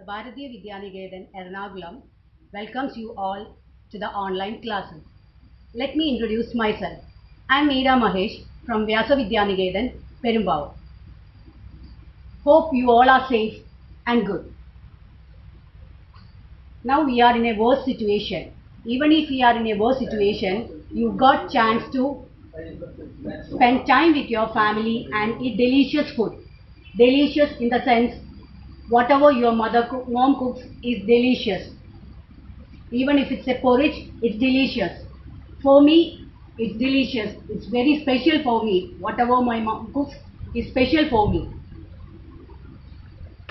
The Bharatiya Vidyanigetan Ernakulam welcomes you all to the online classes. Let me introduce myself. I am Meera Mahesh from Vyasa Vidyanigetan, Perumbavoor. Hope you all are safe and good. Now we are in a worse situation. Even if we are in a worse situation, you got chance to spend time with your family and eat delicious food. Delicious in the sense, whatever your mom cooks is delicious. Even if it's a porridge, it's delicious. For me, it's delicious. It's very special for me. Whatever my mom cooks is special for me.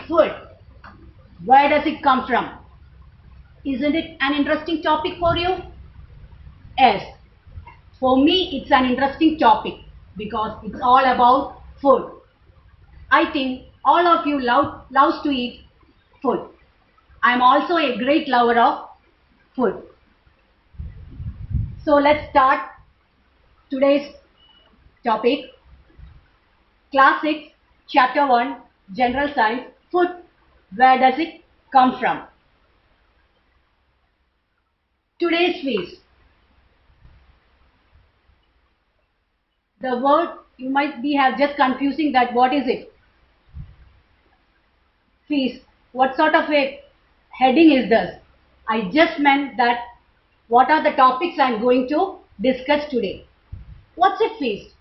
Food. Where does it come from? Isn't it an interesting topic for you? Yes. For me, it's an interesting topic because it's all about food. I think all of you loves to eat food. I'm also a great lover of food. So let's start today's topic. Class 6, Chapter 1, General Science, Food. Where does it come from? Today's feast. The word you might be have just confusing that what is it? Feast. What sort of a heading is this? I just meant that what are the topics I am going to discuss today. What's a feast?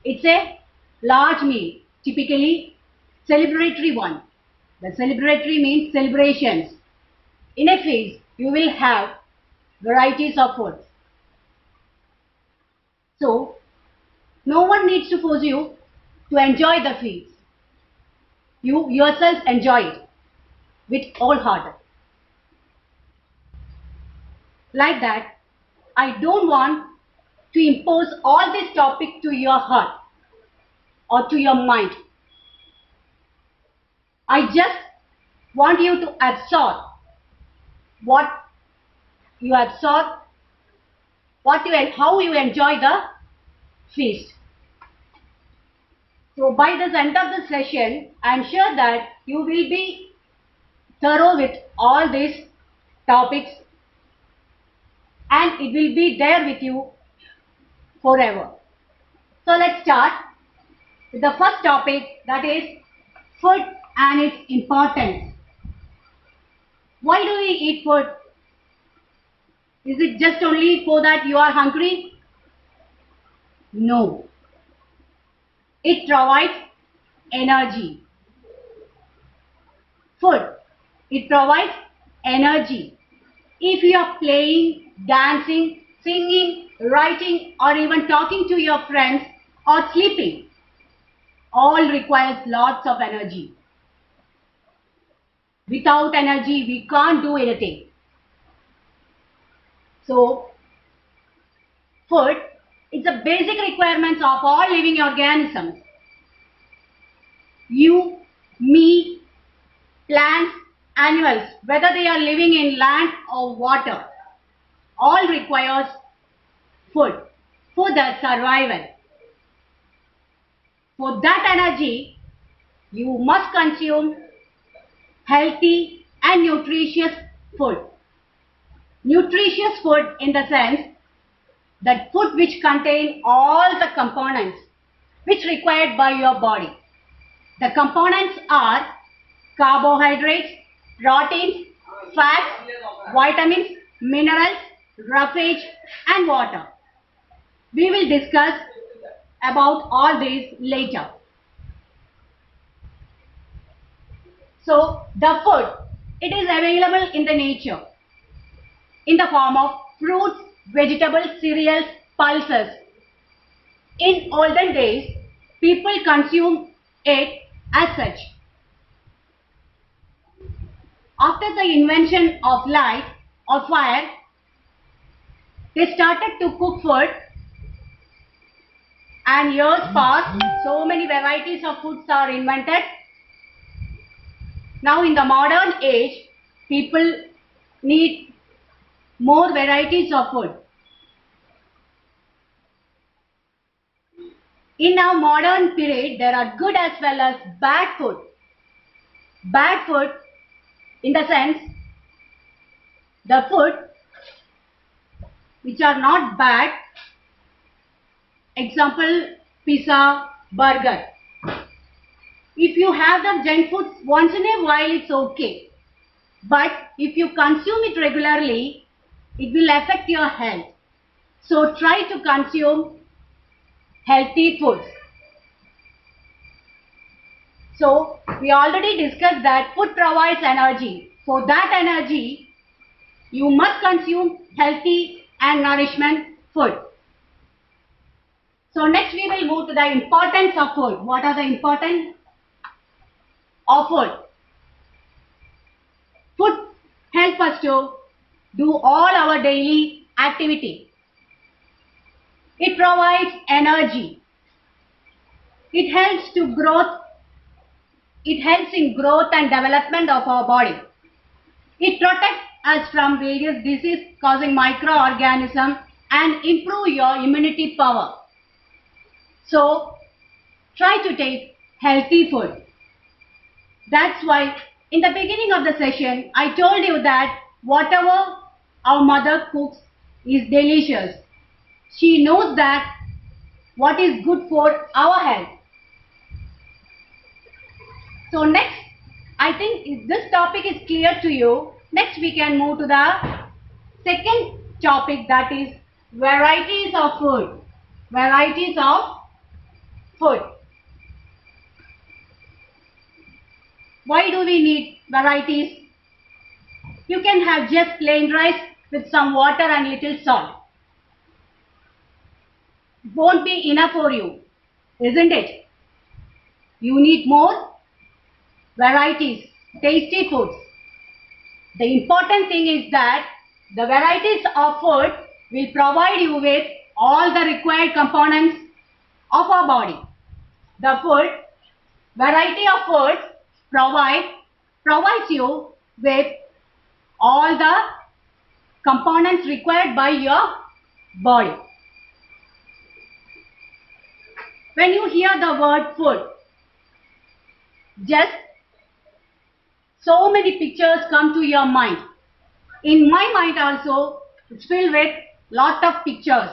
It's a large meal, typically celebratory one. The celebratory means celebrations. In a feast, you will have varieties of food. So, no one needs to force you to enjoy the feast. You yourself enjoy it with all heart. Like that, I don't want to impose all this topic to your heart or to your mind. I just want you to absorb what you absorb, how you enjoy the feast. So by the end of the session, I am sure that you will be thorough with all these topics and it will be there with you forever. So let's start with the first topic, that is food and its importance. Why do we eat food? Is it just only for that you are hungry? No. It provides energy. Food. It provides energy. If you are playing, dancing, singing, writing or even talking to your friends or sleeping, all requires lots of energy. Without energy, we can't do anything. So, food is a basic requirement of all living organisms. You, me, plants, animals, whether they are living in land or water, all requires food for their survival. For that energy, you must consume healthy and nutritious food. Nutritious food in the sense that food which contain all the components which required by your body. The components are carbohydrates, proteins, fats, vitamins, minerals, roughage and water. We will discuss about all these later. So the food, it is available in the nature in the form of fruits, vegetables, cereals, pulses. In olden days, people consumed it as such. After the invention of light or fire, they started to cook food and years passed, so many varieties of foods are invented. Now in the modern age, people need more varieties of food. In our modern period, there are good as well as bad food. Bad food In the sense, the food which are not bad, example, pizza, burger. If you have the junk food once in a while, it's okay. But if you consume it regularly, it will affect your health. So try to consume healthy foods. So we already discussed that food provides energy. For that energy, you must consume healthy and nourishment food. So next we will move to the importance of food. What are the importance of food? Food helps us to do all our daily activity. It provides energy. It helps to growth. It helps in growth and development of our body. It protects us from various disease causing microorganisms and improve your immunity power. So try to take healthy food. That's why in the beginning of the session I told you that whatever our mother cooks is delicious. She knows that what is good for our health. So next, I think if this topic is clear to you, next we can move to the second topic, that is varieties of food. Varieties of food. Why do we need varieties? You can have just plain rice with some water and little salt. Won't be enough for you, isn't it? You need more varieties, tasty foods. The important thing is that the varieties of food will provide you with all the required components of our body. The food, variety of foods provides you with all the components required by your body. When you hear the word food, just so many pictures come to your mind. In my mind also, it's filled with lot of pictures,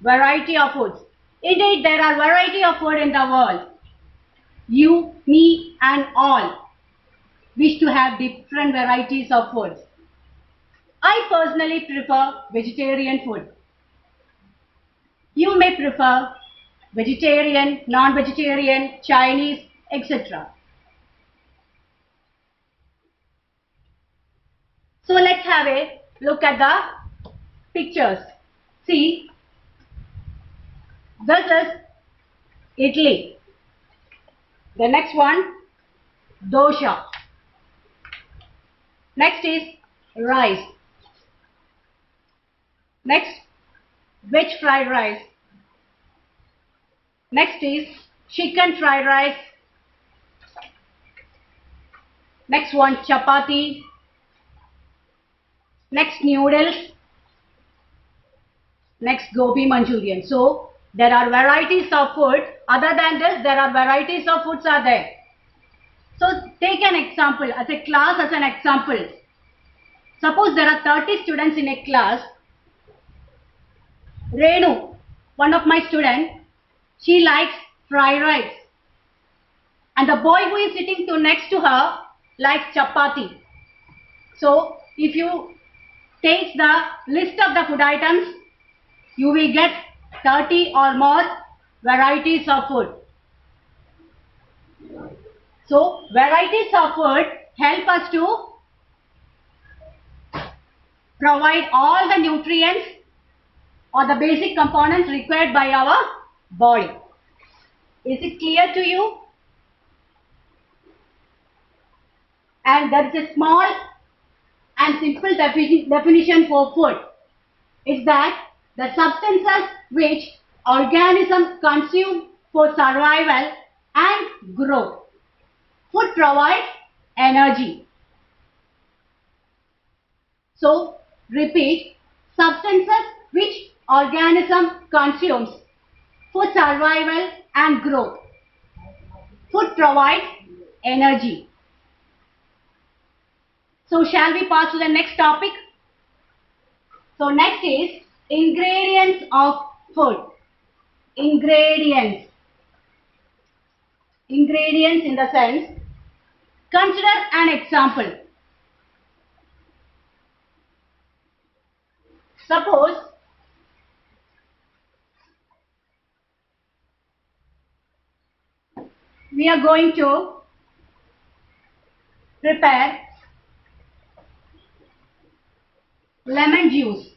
variety of foods. Indeed, there are variety of food in the world. You, me and all wish to have different varieties of foods. I personally prefer vegetarian food. You may prefer vegetarian, non-vegetarian, Chinese, etc. So let's have a look at the pictures. See, this is idli. The next one, dosha. Next is rice. Next, veg fried rice. Next is chicken fried rice. Next one, chapati. Next, noodles. Next, gobi Manchurian. So there are varieties of food. Other than this, there are varieties of foods are there. So take an example, as a class, as an example. Suppose there are 30 students in a class. Renu, one of my students, she likes fried rice. And the boy who is sitting next to her likes chapati. So if you take the list of the food items, you will get 30 or more varieties of food. So varieties of food help us to provide all the nutrients or the basic components required by our body. Is it clear to you? And there is a small and simple definition for food. Is that the substances which organisms consume for survival and growth. Food provides energy. So repeat, substances which organism consumes for survival and growth. Food provides energy. So shall we pass to the next topic? So next is ingredients of food. Ingredients. Ingredients in the sense, consider an example. Suppose we are going to prepare lemon juice.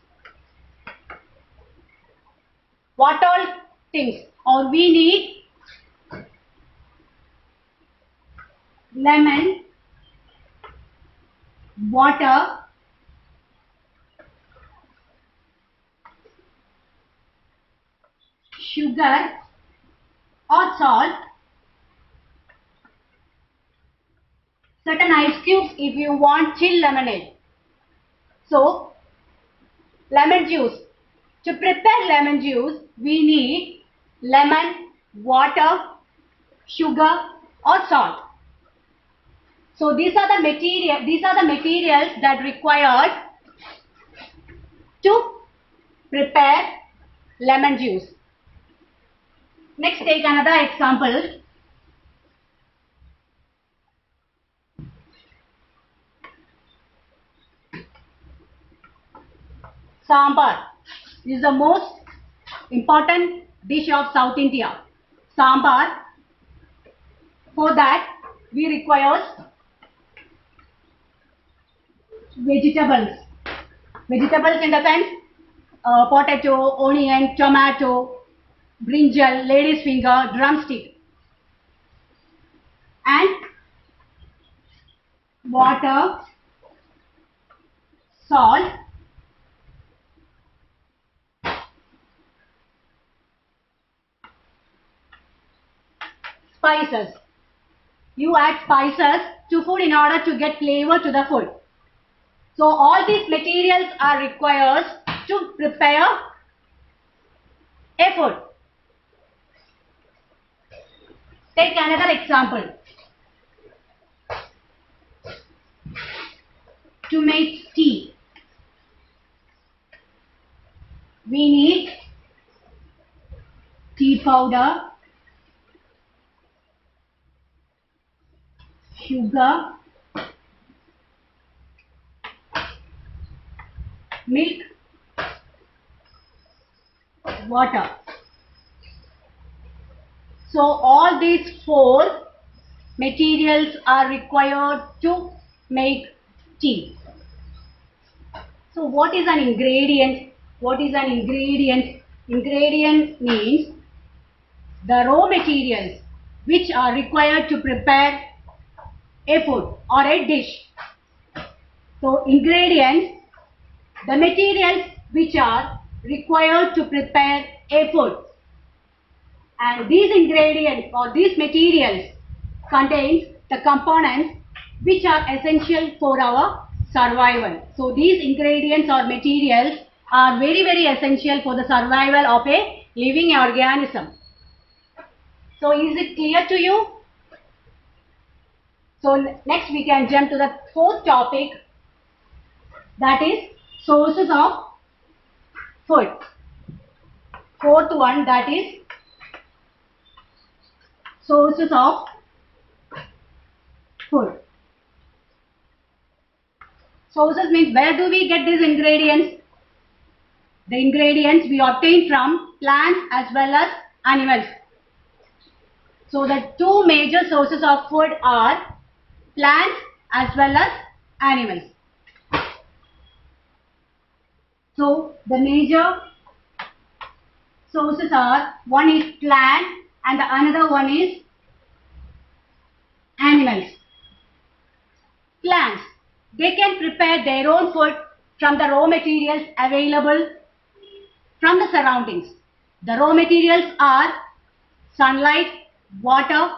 What all things? Or we need lemon, water, sugar or salt, certain ice cubes if you want chill lemonade. So, lemon juice. To prepare lemon juice, we need lemon, water, sugar or salt. So these are the materials that required to prepare lemon juice. Next, take another example. Sambar is the most important dish of South India. Sambar. For that, we require vegetables. Vegetables in the sense, potato, onion, tomato, brinjal, lady's finger, drumstick, and water, salt, spices. You add spices to food in order to get flavor to the food. So all these materials are required to prepare a food. Take another example. To make tea, we need tea powder, sugar, milk, water. So all these four materials are required to make tea. So what is an ingredient? What is an ingredient? Ingredient means the raw materials which are required to prepare a food or a dish. So ingredients, the materials which are required to prepare a food. And these ingredients or these materials contains the components which are essential for our survival. So these ingredients or materials are very essential for the survival of a living organism. So is it clear to you? So next we can jump to the fourth topic, that is sources of food. Fourth one, that is sources of food. Sources means where do we get these ingredients? The ingredients we obtain from plants as well as animals. So the two major sources of food are plants as well as animals. So the major sources are, one is plant and the another one is animals. Plants, they can prepare their own food from the raw materials available from the surroundings. The raw materials are sunlight, water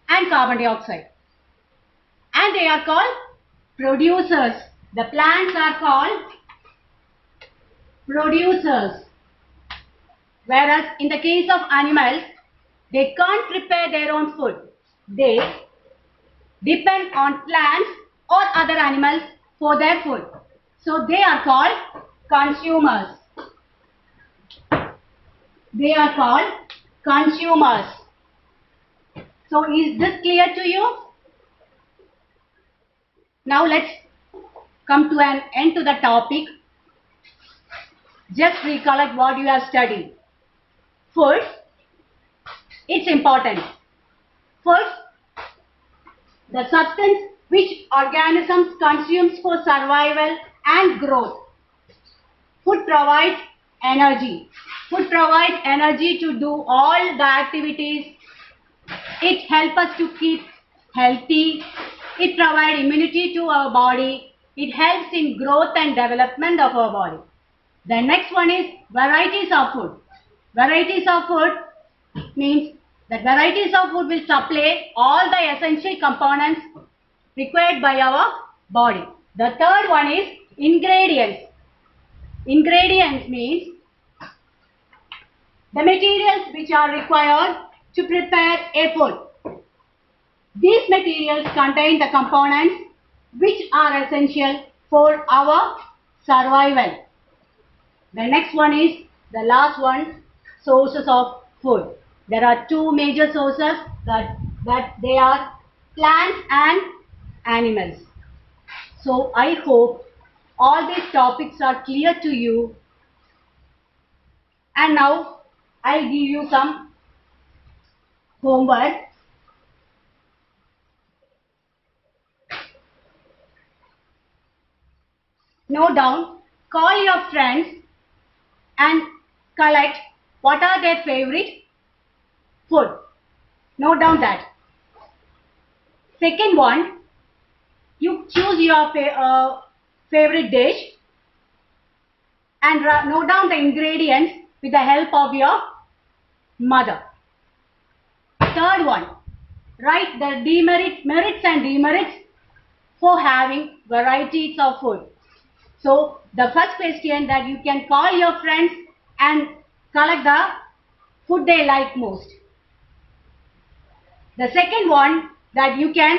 and carbon dioxide. And they are called producers. The plants are called producers. Whereas in the case of animals, they can't prepare their own food. They depend on plants or other animals for their food. So they are called consumers. They are called consumers. So is this clear to you? Now let's come to an end to the topic. Just recollect what you have studied. Food, it's important. First, the substance which organisms consumes for survival and growth. Food provides energy. Food provides energy to do all the activities. It helps us to keep healthy. It provides immunity to our body. It helps in growth and development of our body. The next one is varieties of food. Varieties of food means that varieties of food will supply all the essential components required by our body. The third one is ingredients. Ingredients means the materials which are required to prepare a food. These materials contain the components which are essential for our survival. The next one is the last one, sources of food. There are two major sources that they are plants and animals. So I hope all these topics are clear to you. And now I'll give you some homework. Note down, call your friends and collect what are their favorite food. Note down that. Second one, you choose your favorite dish and note down the ingredients with the help of your mother. Third one, write the merits and demerits for having varieties of food. So the first question, that you can call your friends and collect the food they like most. The second one, that you can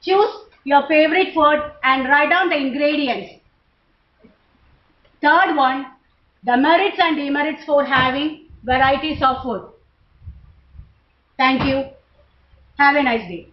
choose your favorite food and write down the ingredients. Third one, the merits and demerits for having varieties of food. Thank you. Have a nice day.